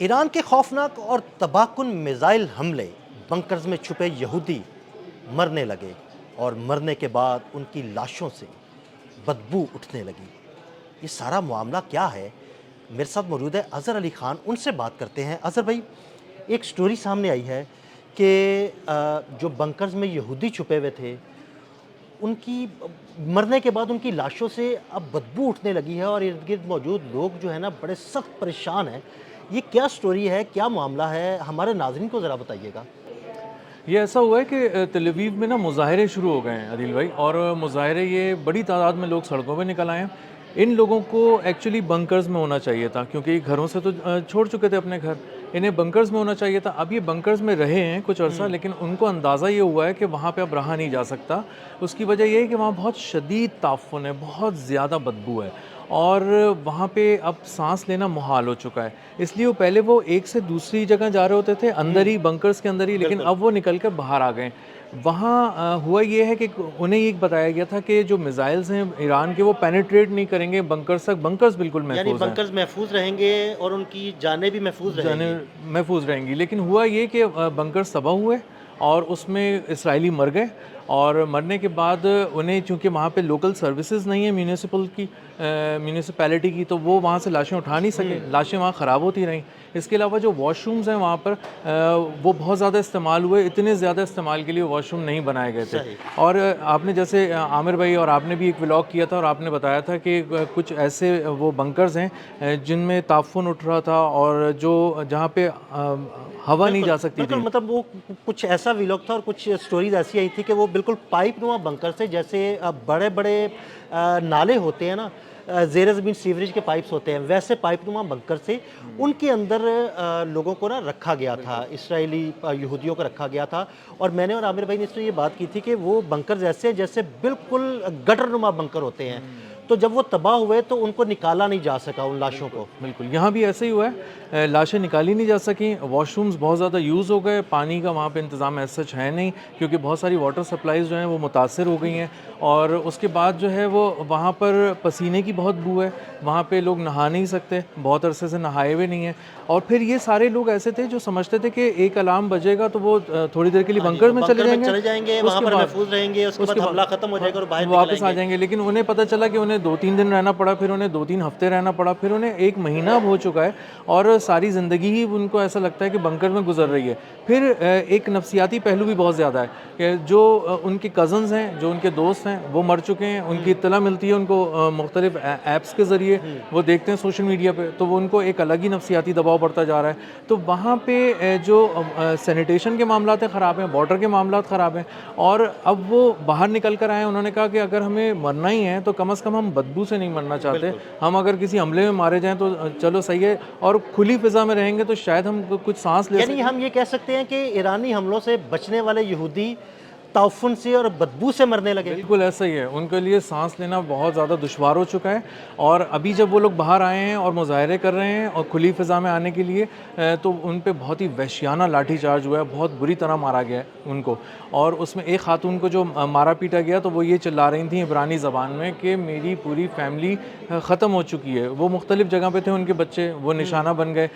ایران کے خوفناک اور تباہ کن میزائل حملے، بنکرز میں چھپے یہودی مرنے لگے اور مرنے کے بعد ان کی لاشوں سے بدبو اٹھنے لگی۔ یہ سارا معاملہ کیا ہے؟ میرے ساتھ موجود ہے اظہر علی خان، ان سے بات کرتے ہیں۔ اظہر بھائی، ایک سٹوری سامنے آئی ہے کہ جو بنکرز میں یہودی چھپے ہوئے تھے، ان کی مرنے کے بعد ان کی لاشوں سے اب بدبو اٹھنے لگی ہے اور ارد گرد موجود لوگ جو ہے نا بڑے سخت پریشان ہیں۔ یہ کیا سٹوری ہے، کیا معاملہ ہے؟ ہمارے ناظرین کو ذرا بتائیے گا۔ یہ ایسا ہوا ہے کہ تل اویو میں نا مظاہرے شروع ہو گئے ہیں عدیل بھائی، اور مظاہرے یہ بڑی تعداد میں لوگ سڑکوں پہ نکل آئے ہیں۔ ان لوگوں کو ایکچولی بنکرز میں ہونا چاہیے تھا، کیونکہ یہ گھروں سے تو چھوڑ چکے تھے اپنے گھر، انہیں بنکرز میں ہونا چاہیے تھا۔ اب یہ بنکرز میں رہے ہیں کچھ عرصہ، لیکن ان کو اندازہ یہ ہوا ہے کہ وہاں پہ اب رہا نہیں جا سکتا۔ اس کی وجہ یہ ہے کہ وہاں بہت شدید تعفن ہے، بہت زیادہ بدبو ہے، اور وہاں پہ اب سانس لینا محال ہو چکا ہے۔ اس لیے پہلے وہ ایک سے دوسری جگہ جا رہے ہوتے تھے، اندر ہی بنکرز کے اندر ہی، لیکن اب وہ نکل کر باہر آ گئے۔ وہاں ہوا یہ ہے کہ انہیں یہ بتایا گیا تھا کہ جو میزائلز ہیں ایران کے وہ پینیٹریٹ نہیں کریں گے بنکرز تک، بنکرز بالکل یعنی محفوظ ہیں، بنکرز محفوظ رہیں گے اور ان کی جانیں بھی محفوظ رہیں جانیں گی۔ محفوظ رہیں گی۔ لیکن ہوا یہ کہ بنکرز تباہ ہوئے اور اس میں اسرائیلی مر گئے، اور مرنے کے بعد انہیں چونکہ وہاں پہ لوکل سروسز نہیں ہیں میونسپیلٹی کی، تو وہ وہاں سے لاشیں اٹھا نہیں سکے، لاشیں وہاں خراب ہوتی رہیں۔ اس کے علاوہ جو واش رومز ہیں وہاں پر وہ بہت زیادہ استعمال ہوئے، اتنے زیادہ استعمال کے لیے واش روم نہیں بنائے گئے تھے۔ اور آپ نے جیسے عامر بھائی اور آپ نے بھی ایک ولاگ کیا تھا، اور آپ نے بتایا تھا کہ کچھ ایسے وہ بنکرز ہیں جن میں تعفن اٹھ رہا تھا، اور جہاں پہ ہوا نہیں جا سکتی تھی۔ مطلب وہ کچھ ایسا ویلاگ تھا اور کچھ سٹوریز ایسی آئی تھی کہ وہ بالکل پائپ نما بنکر سے، جیسے بڑے بڑے نالے ہوتے ہیں نا، زیر زمین سیوریج کے پائپس ہوتے ہیں، ویسے پائپ نما بنکر سے ان کے اندر لوگوں کو نا رکھا گیا تھا، اسرائیلی یہودیوں کو رکھا گیا تھا۔ اور میں نے اور عامر بھائی نے اس میں یہ بات کی تھی کہ وہ بنکرز ایسے ہیں جیسے بالکل گٹر نما بنکر ہوتے ہیں، تو جب وہ تباہ ہوئے تو ان کو نکالا نہیں جا سکا، ان لاشوں کو۔ بالکل یہاں بھی ایسے ہی ہوا ہے، لاشیں نکالی نہیں جا سکیں، واش رومز بہت زیادہ یوز ہو گئے، پانی کا وہاں پہ انتظام ایسا سچ ہے نہیں، کیونکہ بہت ساری واٹر سپلائیز جو ہیں وہ متاثر ہو گئی ہیں، اور اس کے بعد جو ہے وہ وہاں پر پسینے کی بہت بو ہے، وہاں پہ لوگ نہا نہیں سکتے، بہت عرصے سے نہائے ہوئے نہیں ہیں۔ اور پھر یہ سارے لوگ ایسے تھے جو سمجھتے تھے کہ ایک الارم بجے گا تو وہ تھوڑی دیر کے لیے بنکر میں چلے جائیں گے، وہاں پر محفوظ رہیں گے، اس کے بعد حملہ ختم ہو جائے گا اور باہر واپس آ جائیں گے۔ لیکن انہیں پتہ چلا کہ انہیں 2-3 دن رہنا پڑا، پھر انہیں 2-3 ہفتے رہنا پڑا، پھر انہیں 1 مہینہ اب ہو چکا ہے، اور ساری زندگی ہی ان کو ایسا لگتا ہے کہ بنکر میں گزر رہی ہے۔ پھر ایک نفسیاتی پہلو بھی بہت زیادہ ہے کہ جو ان کے کزنز ہیں، جو ان کے دوست ہیں، وہ مر چکے ہیں، ان کی اطلاع ملتی ہے ان کو مختلف ایپس کے ذریعے، وہ دیکھتے ہیں سوشل میڈیا پہ، تو وہ ان کو ایک الگ ہی نفسیاتی دباؤ پڑتا جا رہا ہے۔ تو وہاں پہ جو سینیٹیشن کے معاملات خراب ہیں، واٹر کے معاملات خراب ہیں، اور اب وہ باہر نکل کر آئے، انہوں نے کہا کہ اگر ہمیں مرنا ہی ہے تو کم از کم ہم بدبو سے نہیں مرنا چاہتے، ہم اگر کسی حملے میں مارے جائیں تو چلو صحیح ہے، اور کھلی فضا میں رہیں گے تو شاید ہم کچھ سانس لے سکیں۔ یعنی ہم یہ کہہ سکتے ہیں کہ ایرانی حملوں سے بچنے والے یہودی تعفن سے اور بدبو سے مرنے لگے۔ بالکل ایسا ہی ہے، ان کے لیے سانس لینا بہت زیادہ دشوار ہو چکا ہے، اور ابھی جب وہ لوگ باہر آئے ہیں اور مظاہرے کر رہے ہیں اور کھلی فضا میں آنے کے لیے، تو ان پہ بہت ہی وحشیانہ لاٹھی چارج ہوا ہے، بہت بری طرح مارا گیا ہے ان کو۔ اور اس میں ایک خاتون کو جو مارا پیٹا گیا تو وہ یہ چلا رہی تھیں عبرانی زبان میں کہ میری پوری فیملی ختم ہو چکی ہے۔ وہ مختلف جگہ پہ تھے ان کے بچے، وہ نشانہ بن گئے،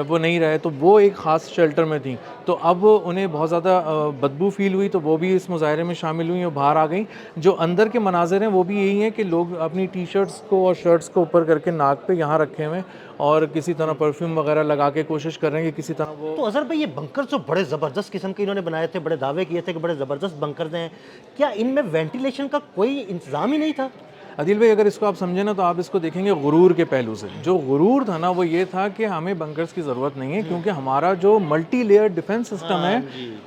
وہ نہیں رہے، تو وہ ایک خاص شیلٹر میں تھیں، تو اب انہیں بہت زیادہ بدبو فیل ہوئی، تو وہ بھی اس مظاہرے میں شامل ہوئی اور باہر آ گئیں۔ جو اندر کے مناظر ہیں وہ بھی یہی ہیں کہ لوگ اپنی ٹی شرٹس کو اور شرٹس کو اوپر کر کے ناک پہ یہاں رکھے ہوئے، اور کسی طرح پرفیوم وغیرہ لگا کے کوشش کر رہے ہیں کہ کسی طرح وہ۔ تو اظہر بھائی، یہ بنکر جو بڑے زبردست قسم کے انہوں نے بنائے تھے، بڑے دعوے کیے تھے کہ بڑے زبردست بنکرز ہیں، کیا ان میں وینٹیلیشن کا کوئی انتظام ہی نہیں تھا؟ عدیل بھائی، اگر اس کو آپ سمجھیں نا تو آپ اس کو دیکھیں گے غرور کے پہلو سے۔ جو غرور تھا نا وہ یہ تھا کہ ہمیں بنکرز کی ضرورت نہیں ہے، کیونکہ ہمارا جو ملٹی لیئر ڈیفنس سسٹم ہے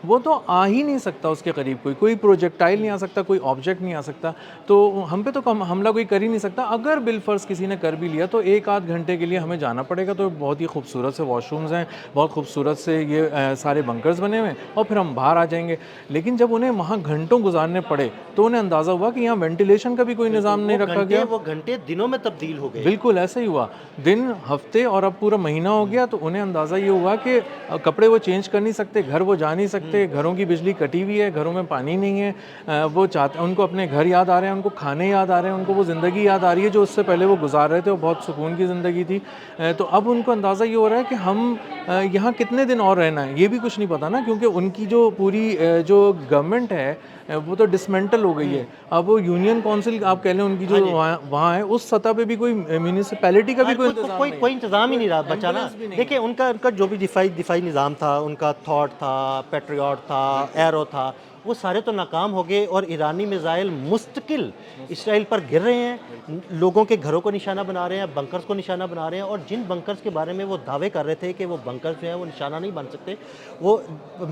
وہ تو آ ہی نہیں سکتا اس کے قریب، کوئی پروجیکٹائل نہیں آ سکتا، کوئی آبجیکٹ نہیں آ سکتا، تو ہم پہ تو حملہ کوئی کر ہی نہیں سکتا۔ اگر بالفرض کسی نے کر بھی لیا تو 1-8 گھنٹے کے لیے ہمیں جانا پڑے گا، تو بہت ہی خوبصورت سے واش رومز ہیں، بہت خوبصورت سے یہ سارے بنکرز بنے ہوئے ہیں، اور پھر ہم باہر آ جائیں گے۔ لیکن جب انہیں وہاں گھنٹوں گزارنے پڑے تو انہیں اندازہ ہوا کہ یہاں وینٹیلیشن کا بھی کوئی نظام نہیں رکھا گیا۔ وہ گھنٹے دنوں میں تبدیل ہو گئے۔ بالکل ایسا ہی ہوا، دن، ہفتے اور اب پورا مہینہ ہو گیا، تو انہیں اندازہ یہ ہوا کہ کپڑے وہ چینج کر نہیں سکتے، گھر وہ جا نہیں سکتے، گھروں کی بجلی کٹی ہوئی ہے، گھروں میں پانی نہیں ہے، وہ چاہتے، ان کو اپنے گھر یاد آ رہے ہیں، ان کو کھانے یاد آ رہے ہیں، ان کو وہ زندگی یاد آ رہی ہے جو اس سے پہلے وہ گزار رہے تھے، وہ بہت سکون کی زندگی تھی۔ تو اب ان کو اندازہ یہ ہو رہا ہے کہ ہم یہاں کتنے دن اور رہنا ہے یہ بھی کچھ نہیں پتا نا، کیونکہ ان کی جو پوری جو گورنمنٹ ہے وہ تو ڈسمنٹل ہو گئی ہے. اب وہ یونین کونسل آپ کہہ لیں ان کی جو وہاں ہے اس سطح پہ بھی کوئی میونسپیلٹی کا بھی کوئی انتظام نہیں ہے. کوئی انتظام ہی نہیں رہا بچا نا. دیکھیں ان کا جو بھی دفاعی نظام تھا، ان کا تھاٹ تھا، پیٹریوٹ تھا، ایرو تھا، وہ سارے تو ناکام ہو گئے، اور ایرانی میزائل مستقل اسرائیل پر گر رہے ہیں، لوگوں کے گھروں کو نشانہ بنا رہے ہیں، بنکرز کو نشانہ بنا رہے ہیں. اور جن بنکرز کے بارے میں وہ دعوے کر رہے تھے کہ وہ بنکرز جو ہیں وہ نشانہ نہیں بن سکتے، وہ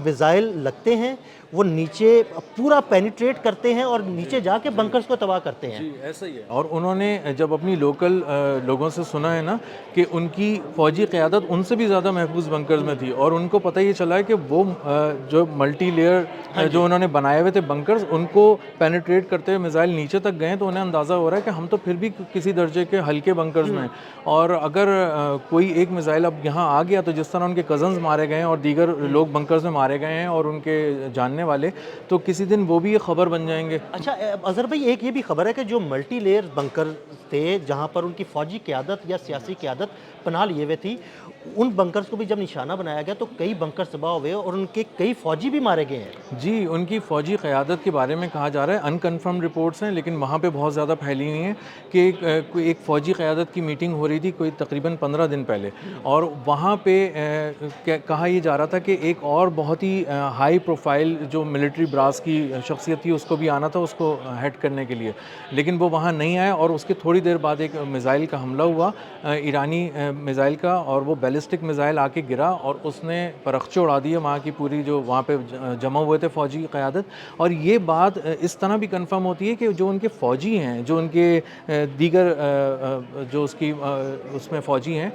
میزائل لگتے ہیں، وہ نیچے پورا پینیٹریٹ کرتے ہیں اور نیچے جا کے بنکرز کو تباہ کرتے ہیں. جی ایسا ہی ہے. اور انہوں نے جب اپنی لوکل لوگوں سے سنا ہے نا کہ ان کی فوجی قیادت ان سے بھی زیادہ محفوظ بنکرز میں تھی، اور ان کو پتہ یہ چلا ہے کہ وہ جو ملٹی لیئر جو انہوں نے بنائے ہوئے تھے بنکرز، ان کو پینیٹریٹ کرتے ہوئے میزائل نیچے تک گئے، تو انہیں اندازہ ہو رہا ہے کہ ہم تو پھر بھی کسی درجے کے ہلکے بنکرز میں ہیں. اور اگر کوئی ایک میزائل اب یہاں آ گیا تو جس طرح ان کے کزنز مارے گئے ہیں اور دیگر لوگ بنکرز میں مارے گئے ہیں اور ان کے جاننے والے، تو کسی دن وہ بھی یہ خبر بن جائیں گے. اچھا اظہر بھائی، ایک یہ بھی خبر ہے کہ جو ملٹی لیئر بنکر تھے جہاں پر ان کی فوجی قیادت یا سیاسی قیادت پناہ لیے ہوئے تھی، ان بنکرز کو بھی جب نشانہ بنایا گیا تو کئی بنکر تباہ ہوئے اور ان کے کئی فوجی بھی مارے گئے ہیں. جی ان کی فوجی قیادت کے بارے میں کہا جا رہا ہے، انکنفرم رپورٹس ہیں لیکن وہاں پہ بہت زیادہ پھیلی ہوئی ہیں کہ ایک فوجی قیادت کی میٹنگ ہو رہی تھی کوئی تقریباً 15 دن پہلے، اور وہاں پہ کہا یہ جا رہا تھا کہ ایک اور بہت ہی ہائی پروفائل جو ملٹری براس کی شخصیت تھی اس کو بھی آنا تھا اس کو ہیڈ کرنے کے لیے، لیکن وہ وہاں نہیں آیا. اور اس کے تھوڑی دیر بعد ایک میزائل کا حملہ ہوا، ایرانی میزائل کا، اور وہ بیلسٹک میزائل آ کے گرا اور اس نے پرخچے اڑا دیے وہاں کی پوری جو وہاں پہ جمع ہوئے تھے فوجی قیادت. اور یہ بات اس طرح بھی کنفرم ہوتی ہے کہ جو ان کے فوجی ہیں، جو ان کے دیگر جو اس میں فوجی ہیں،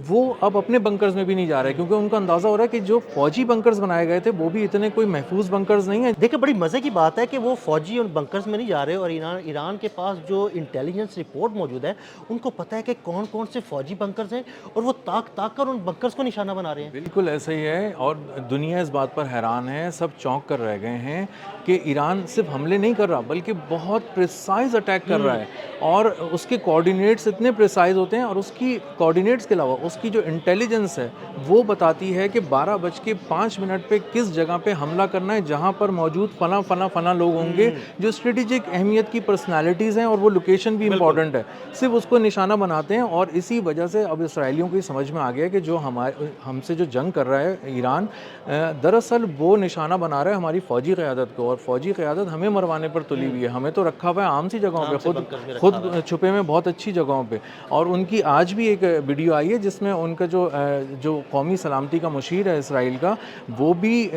وہ اب اپنے بنکرز میں بھی نہیں جا رہے، کیونکہ ان کا اندازہ ہو رہا ہے کہ جو فوجی بنکرز بنائے گئے تھے وہ بھی اتنے کوئی محفوظ بنکرز نہیں ہیں. دیکھیں بڑی مزے کی بات ہے کہ وہ فوجی ان بنکرز میں نہیں جا رہے، اور ایران کے پاس جو انٹیلیجنس رپورٹ موجود ہے ان کو پتہ ہے کہ کون کون سے فوجی بنکرز ہیں، اور وہ تاک کر ان بنکرز کو نشانہ بنا رہے ہیں. بالکل ایسا ہی ہے، اور دنیا اس بات پر حیران ہے، سب چونک کر رہ گئے ہیں کہ ایران صرف حملے نہیں کر رہا بلکہ بہت پریسائز اٹیک کر رہا ہے، اور اس کے کوآرڈینیٹس اتنے پریسائز ہوتے ہیں، اور اس کی کوآرڈینیٹس کے علاوہ اس کی جو انٹیلیجنس ہے وہ بتاتی ہے کہ 12:05 پہ کس جگہ پہ حملہ کرنا ہے جہاں پر موجود فلاں لوگ ہوں گے جو اسٹریٹجک اہمیت کی پرسنالٹیز ہیں، اور وہ لوکیشن بھی امپورٹنٹ ہے، صرف اس کو نشانہ بناتے ہیں. اور اسی وجہ سے اب اسرائیلیوں کو یہ سمجھ میں آ گیا کہ جو ہم سے جو جنگ کر رہا ہے ایران، دراصل وہ نشانہ بنا رہا ہے ہماری فوجی قیادت کو، اور فوجی قیادت ہمیں مروانے پر تلی ہوئی ہے، ہمیں تو رکھا ہوا ہے عام سی جگہوں پہ، خود چھپے میں بہت اچھی جگہوں پہ. اور ان کی آج بھی ایک ویڈیو آئی ہے جس میں ان کا جو قومی سلامتی کا مشیر ہے اسرائیل کا، وہ بھی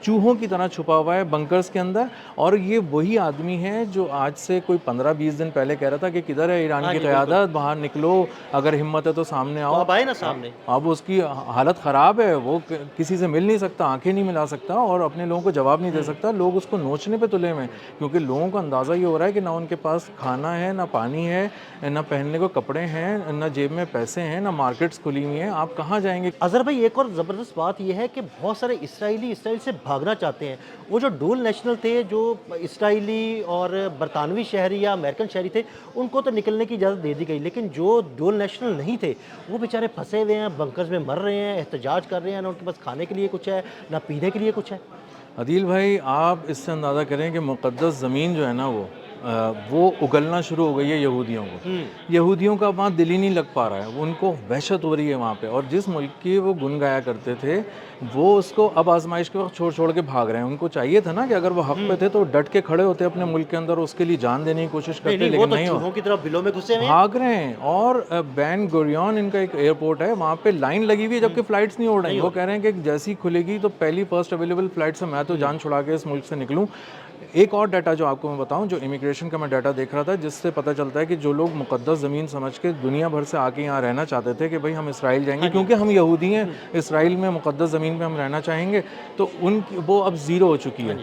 چوہوں کی طرح چھپا ہوا ہے بنکرز کے اندر. اور یہ وہی آدمی ہے جو آج سے کوئی 15-20 دن پہلے کہہ رہا تھا کہ کدھر ہے ایران کی قیادت، باہر نکلو، اگر ہمت ہے تو سامنے آؤ. اب آئے نا سامنے. اب اس کی حالت خراب ہے، وہ کسی سے مل نہیں سکتا، آنکھیں نہیں ملا سکتا، اور اپنے لوگوں کو جواب نہیں دے سکتا. لوگ اس کو نوچنے پہ تلے ہوئے ہیں، کیونکہ لوگوں کو اندازہ یہ ہو رہا ہے کہ نہ ان کے پاس کھانا ہے، نہ پانی ہے، نہ پہننے کو کپڑے ہیں، نہ جیب میں پیسے ہیں، نہ مارکیٹس کھلی ہوئی ہیں. آپ کہاں جائیں گے؟ اظہر بھائی ایک اور زبردست بات یہ ہے کہ بہت سارے اسرائیل سے بھاگنا چاہتے ہیں. وہ جو ڈول نیشنل تھے، جو اسرائیلی اور برطانوی شہری یا امریکن شہری تھے، ان کو تو نکلنے کی اجازت دے دی گئی، لیکن جو ڈول نیشنل نہیں تھے وہ بیچارے پھنسے ہوئے ہیں، بنکرز میں مر رہے ہیں، احتجاج کر رہے ہیں، نہ ان کے پاس کھانے کے لیے کچھ ہے، نہ پینے کے لیے کچھ ہے. عدیل بھائی آپ اس سے اندازہ کریں کہ مقدس زمین جو ہے نا وہ اگلنا شروع ہو گئی ہے یہودیوں کو. یہودیوں کا وہاں دل ہی نہیں لگ پا رہا ہے، ان کو وحشت ہو رہی ہے وہاں پہ. اور جس ملک کی وہ گن گایا کرتے تھے وہ اس کو اب آزمائش کے وقت چھوڑ کے بھاگ رہے ہیں. ان کو چاہیے تھا نا کہ اگر وہ حق پہ تھے تو ڈٹ کے کھڑے ہوتے اپنے ملک کے اندر، اس کے لیے جان دینے کی کوشش کرتے، لیکن نہیں ہو، چوہوں کی طرح بلوں میں گھسے ہوئے بھاگ رہے ہیں. اور بین گوریون ان کا ایک ایئرپورٹ ہے، وہاں پہ لائن لگی ہوئی ہے جبکہ فلائٹس نہیں اڑ رہی. وہ کہہ رہے ہیں کہ جیسی کھلے گی تو پہلی فرسٹ اویلیبل فلائٹ سے میں تو جان چھڑا کے اس ملک سے نکلوں. ایک اور ڈیٹا جو آپ کو میں بتاؤں، جو امیگریشن کا میں ڈیٹا دیکھ رہا تھا، جس سے پتہ چلتا ہے کہ جو لوگ مقدس زمین سمجھ کے دنیا بھر سے آ کے یہاں رہنا چاہتے تھے کہ بھائی ہم اسرائیل جائیں گے کیونکہ ہم یہودی ہیں، اسرائیل میں مقدس زمین پہ ہم رہنا چاہیں گے، تو ان کی وہ اب زیرو ہو چکی ہے.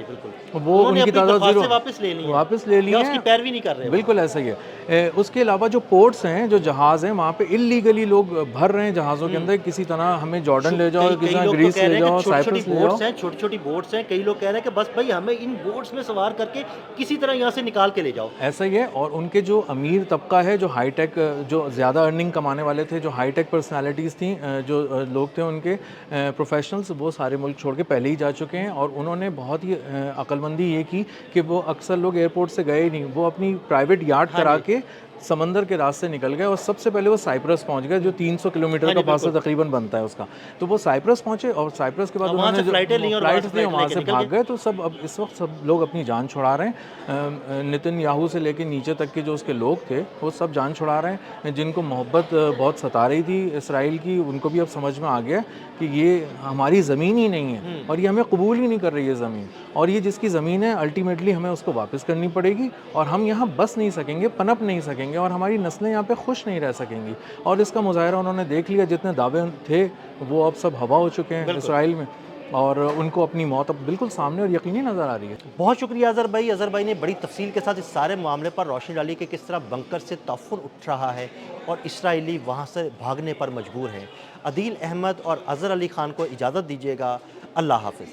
وہ ان کی تعداد زیرو واپس لے لی ہے، پیروی نہیں کر رہے. بالکل ایسا ہی ہے. اس کے علاوہ جو پورٹس ہیں، جو جہاز ہیں، وہاں پہ اللیگلی لوگ بھر رہے ہیں جہازوں کے اندر. کسی طرح ہمیں جارڈن لے جاؤ، کسی طرح گریس لے جاؤ، سائپرس لے جاؤ. چھوٹی چھوٹی بوٹس ہیں. کئی لوگ کہہ رہے ہیں کہ بس بھائی ہمیں ان بوٹس میں سوار کر کے کسی طرح یہاں سے نکال کے لے جاؤ. ایسا ہی ہے. اور ان کے جو امیر طبقہ ہے، جو ہائی ٹیک، جو زیادہ ارننگ کمانے والے تھے، جو ہائی ٹیک پرسنالٹیز تھیں، جو لوگ تھے ان کے پروفیشنلز، وہ سارے ملک چھوڑ کے پہلے ہی جا چکے ہیں. اور انہوں نے بہت ہی عقل مندی یہ کی کہ وہ اکثر لوگ ایئرپورٹ سے گئے ہی نہیں، وہ اپنی پرائیویٹ یاٹ کرا کے سمندر کے راستے نکل گئے. اور سب سے پہلے وہ سائپرس پہنچ گئے، جو 300 کلومیٹر کا فاصلہ تقریباً بنتا ہے اس کا. تو وہ سائپرس پہنچے اور سائپرس کے بعد انہوں نے فلائٹیں لیں اور فلائٹس لی، وہاں سے بھاگ گئے. تو سب اب اس وقت سب لوگ اپنی جان چھڑا رہے ہیں. نتن یاہو سے لے کے نیچے تک کے جو اس کے لوگ تھے وہ سب جان چھڑا رہے ہیں. جن کو محبت بہت ستا رہی تھی اسرائیل کی، ان کو بھی اب سمجھ میں آ گیا کہ یہ ہماری زمین ہی نہیں ہے اور یہ ہمیں قبول ہی نہیں کر رہی ہے زمین. اور یہ جس کی زمین ہے الٹیمیٹلی ہمیں اس کو واپس کرنی پڑے گی. اور ہم یہاں بس نہیں سکیں گے، پنپ نہیں سکیں گے، اور ہماری نسلیں یہاں پہ خوش نہیں رہ سکیں گی. اور اس کا مظاہرہ انہوں نے دیکھ لیا. جتنے دعوے تھے وہ اب سب ہوا ہو چکے ہیں اسرائیل میں، اور ان کو اپنی موت اب بالکل سامنے اور یقینی نظر آ رہی ہے. بہت شکریہ اظہر بھائی. اظہر بھائی نے بڑی تفصیل کے ساتھ اس سارے معاملے پر روشنی ڈالی کہ کس طرح بنکر سے تعفن اٹھ رہا ہے اور اسرائیلی وہاں سے بھاگنے پر مجبور ہیں. عدیل احمد اور اظہر علی خان کو اجازت دیجیے گا. اللہ حافظ.